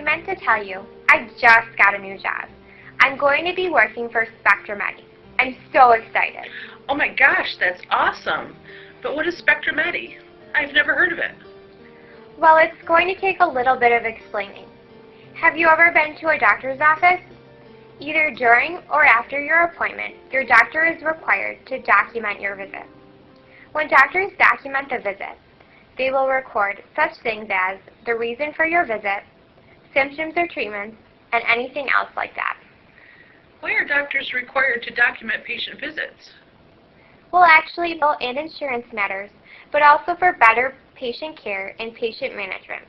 I meant to tell you, I just got a new job. I'm going to be working for SpectraMedi. I'm so excited. Oh my gosh, that's awesome. But what is SpectraMedi? I've never heard of it. Well, it's going to take a little bit of explaining. Have you ever been to a doctor's office? Either during or after your appointment, your doctor is required to document your visit. When doctors document the visit, they will record such things as the reason for your visit, symptoms or treatments, and anything else like that. Why are doctors required to document patient visits? Well, actually, bill and insurance matters, but also for better patient care and patient management.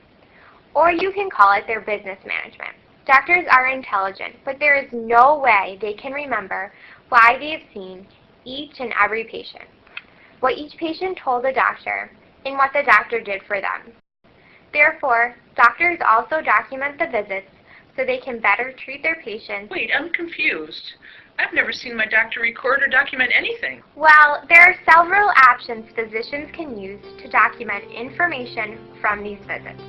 Or you can call it their business management. Doctors are intelligent, but there is no way they can remember why they have seen each and every patient, what each patient told the doctor, and what the doctor did for them. Therefore, doctors also document the visits so they can better treat their patients. Wait, I'm confused. I've never seen my doctor record or document anything. Well, there are several options physicians can use to document information from these visits.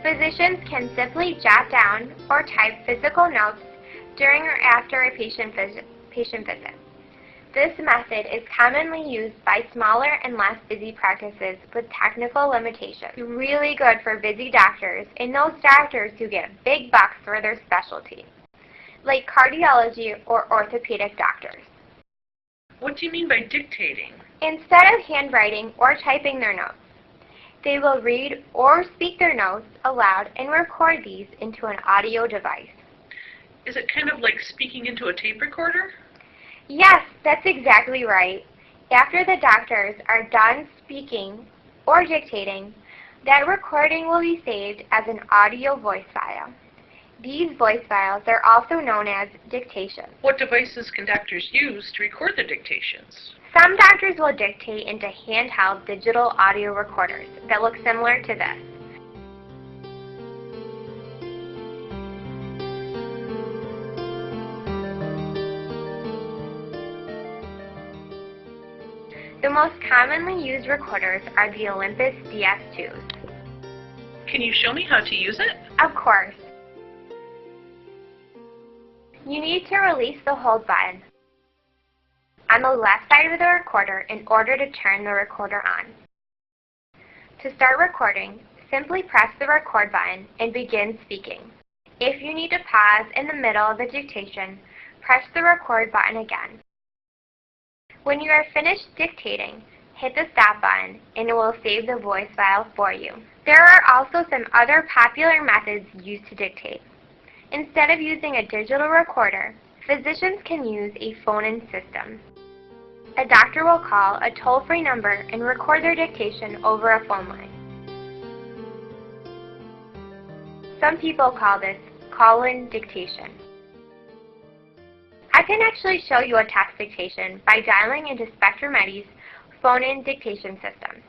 Physicians can simply jot down or type physical notes during or after a patient visit. This method is commonly used by smaller and less busy practices with technical limitations. It's really good for busy doctors and those doctors who get big bucks for their specialty, like cardiology or orthopedic doctors. What do you mean by dictating? Instead of handwriting or typing their notes, they will read or speak their notes aloud and record these into an audio device. Is it kind of like speaking into a tape recorder? Yes, that's exactly right. After the doctors are done speaking or dictating, that recording will be saved as an audio voice file. These voice files are also known as dictations. What devices can doctors use to record their dictations? Some doctors will dictate into handheld digital audio recorders that look similar to this. The most commonly used recorders are the Olympus DS2s. Can you show me how to use it? Of course. You need to release the hold button on the left side of the recorder in order to turn the recorder on. To start recording, simply press the record button and begin speaking. If you need to pause in the middle of the dictation, press the record button again. When you are finished dictating, hit the stop button and it will save the voice file for you. There are also some other popular methods used to dictate. Instead of using a digital recorder, physicians can use a phone-in system. A doctor will call a toll-free number and record their dictation over a phone line. Some people call this call-in dictation. I can actually show you a text dictation by dialing into SpectraMedi's phone-in dictation system.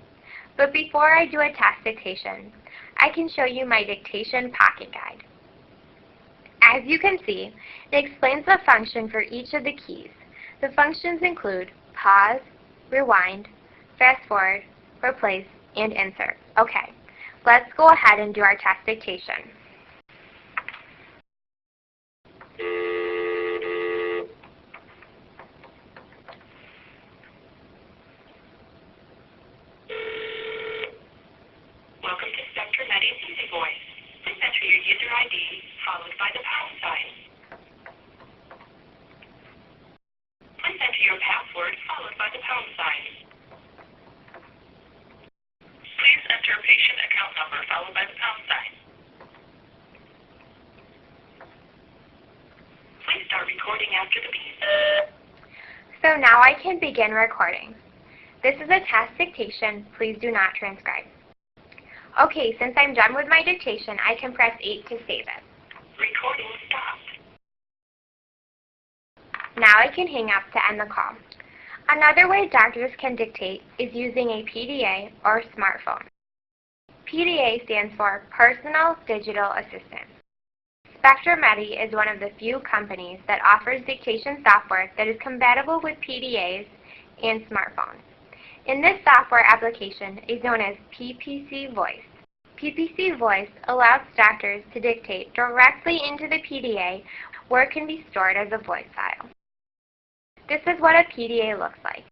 But before I do a text dictation, I can show you my dictation pocket guide. As you can see, it explains the function for each of the keys. The functions include pause, rewind, fast forward, replace, and insert. Okay, let's go ahead and do our text dictation. Welcome to SpectraMedi's Easy Voice. Please enter your user ID followed by the pound sign. Please enter your password followed by the pound sign. Please enter patient account number followed by the pound sign. Please start recording after the beep. So now I can begin recording. This is a test dictation. Please do not transcribe. Okay, since I'm done with my dictation, I can press 8 to save it. Recording stopped. Now I can hang up to end the call. Another way doctors can dictate is using a PDA or smartphone. PDA stands for Personal Digital Assistant. SpectraMedi is one of the few companies that offers dictation software that is compatible with PDAs and smartphones. In this software application is known as PPC Voice. PPC Voice allows doctors to dictate directly into the PDA where it can be stored as a voice file. This is what a PDA looks like.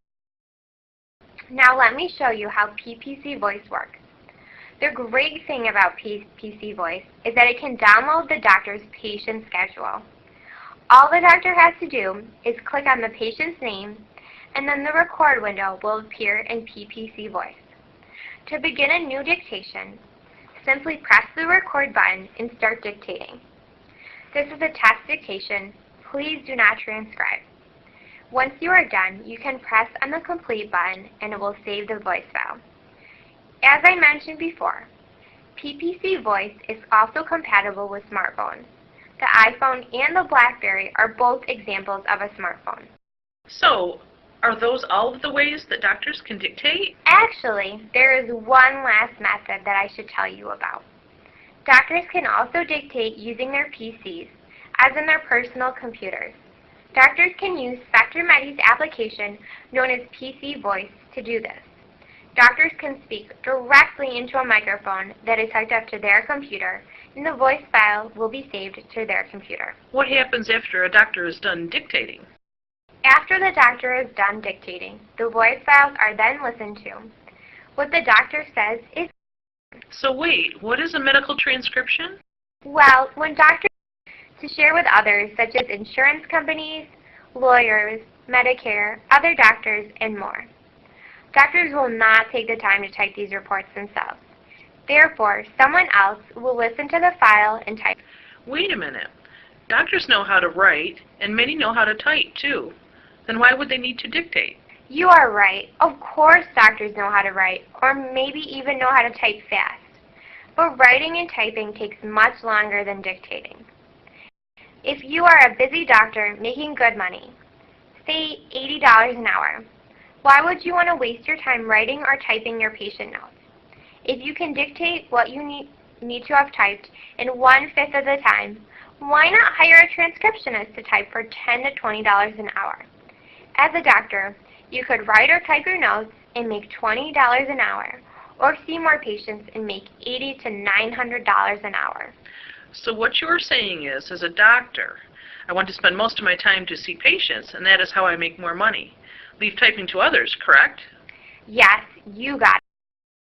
Now let me show you how PPC Voice works. The great thing about PPC Voice is that it can download the doctor's patient schedule. All the doctor has to do is click on the patient's name, and then the record window will appear in PPC Voice. To begin a new dictation, simply press the record button and start dictating. This is a test dictation. Please do not transcribe. Once you are done, you can press on the complete button and it will save the voice file. As I mentioned before, PPC Voice is also compatible with smartphones. The iPhone and the BlackBerry are both examples of a smartphone. So, are those all of the ways that doctors can dictate? Actually, there is one last method that I should tell you about. Doctors can also dictate using their PCs, as in their personal computers. Doctors can use SpectraMedi's application known as PC Voice to do this. Doctors can speak directly into a microphone that is hooked up to their computer, and the voice file will be saved to their computer. What happens after a doctor is done dictating? After the doctor is done dictating, the voice files are then listened to. What the doctor says is... So wait, what is a medical transcription? Well, when doctors to share with others, such as insurance companies, lawyers, Medicare, other doctors, and more. Doctors will not take the time to type these reports themselves. Therefore, someone else will listen to the file and type. Wait a minute. Doctors know how to write, and many know how to type, too. Then why would they need to dictate? You are right. Of course doctors know how to write, or maybe even know how to type fast. But writing and typing takes much longer than dictating. If you are a busy doctor making good money, say $80 an hour, why would you want to waste your time writing or typing your patient notes? If you can dictate what you need to have typed in 1/5 of the time, why not hire a transcriptionist to type for $10 to $20 an hour? As a doctor, you could write or type your notes and make $20 an hour, or see more patients and make $80 to $900 an hour. So what you're saying is, as a doctor, I want to spend most of my time to see patients, and that is how I make more money. Leave typing to others, correct? Yes, you got it.